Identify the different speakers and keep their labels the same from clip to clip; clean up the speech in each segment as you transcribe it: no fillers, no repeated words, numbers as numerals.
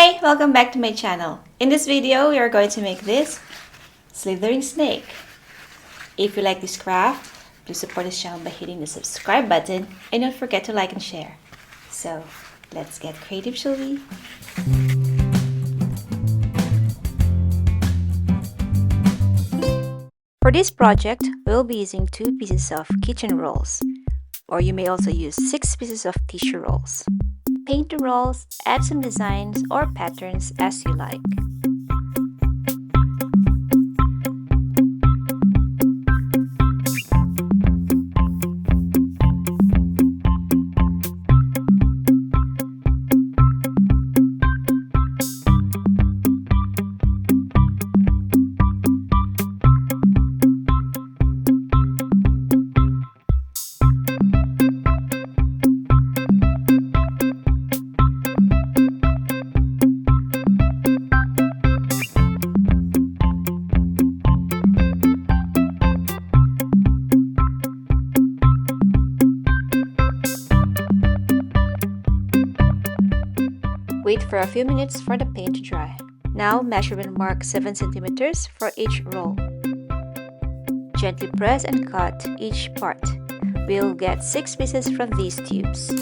Speaker 1: Hi! Welcome back to my channel. In this video, we are going to make this slithering snake. If you like this craft, please support this channel by hitting the subscribe button and don't forget to like and share. So, let's get creative, shall we? For this project, we'll be using 2 pieces of kitchen rolls, or you may also use 6 pieces of tissue rolls. Paint the rolls, add some designs or patterns as you like. Wait for a few minutes for the paint to dry. Now measure and mark 7 cm for each roll. Gently press and cut each part. We'll get 6 pieces from these tubes.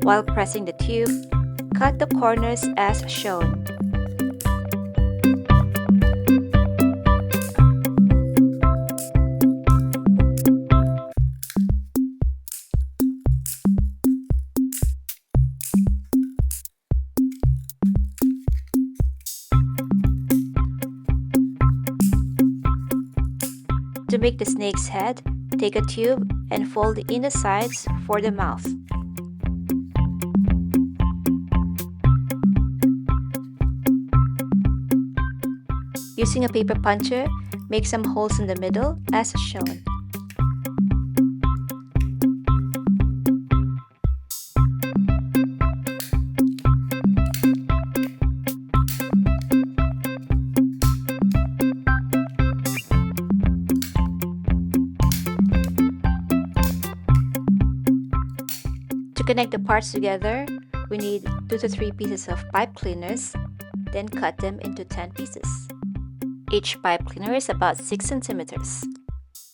Speaker 1: While pressing the tube, cut the corners as shown. To make the snake's head, take a tube and fold in the sides for the mouth. Using a paper puncher, make some holes in the middle as shown. To connect the parts together, we need 2 to 3 pieces of pipe cleaners, then cut them into 10 pieces. Each pipe cleaner is about 6 cm.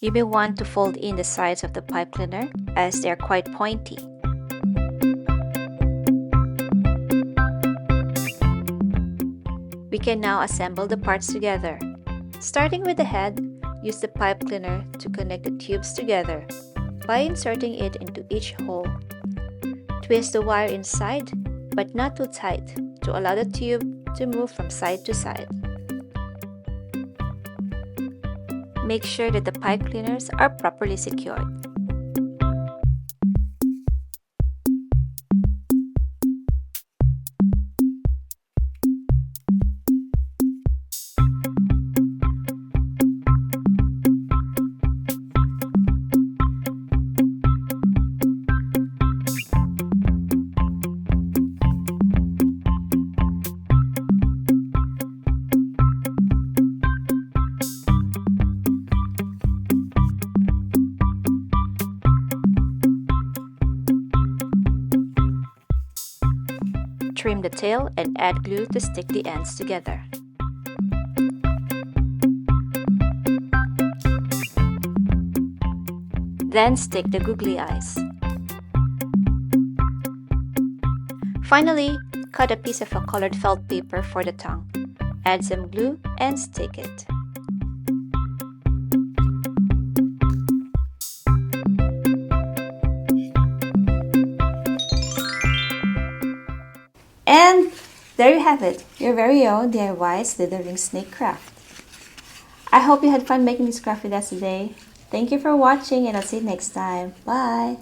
Speaker 1: You may want to fold in the sides of the pipe cleaner as they are quite pointy. We can now assemble the parts together. Starting with the head, use the pipe cleaner to connect the tubes together by inserting it into each hole. Twist the wire inside, but not too tight, to allow the tube to move from side to side. Make sure that the pipe cleaners are properly secured. Trim the tail and add glue to stick the ends together. Then stick the googly eyes. Finally, cut a piece of a colored felt paper for the tongue. Add some glue and stick it. And there you have it, your very own DIY slithering snake craft. I hope you had fun making this craft with us today. Thank you for watching and I'll see you next time. Bye!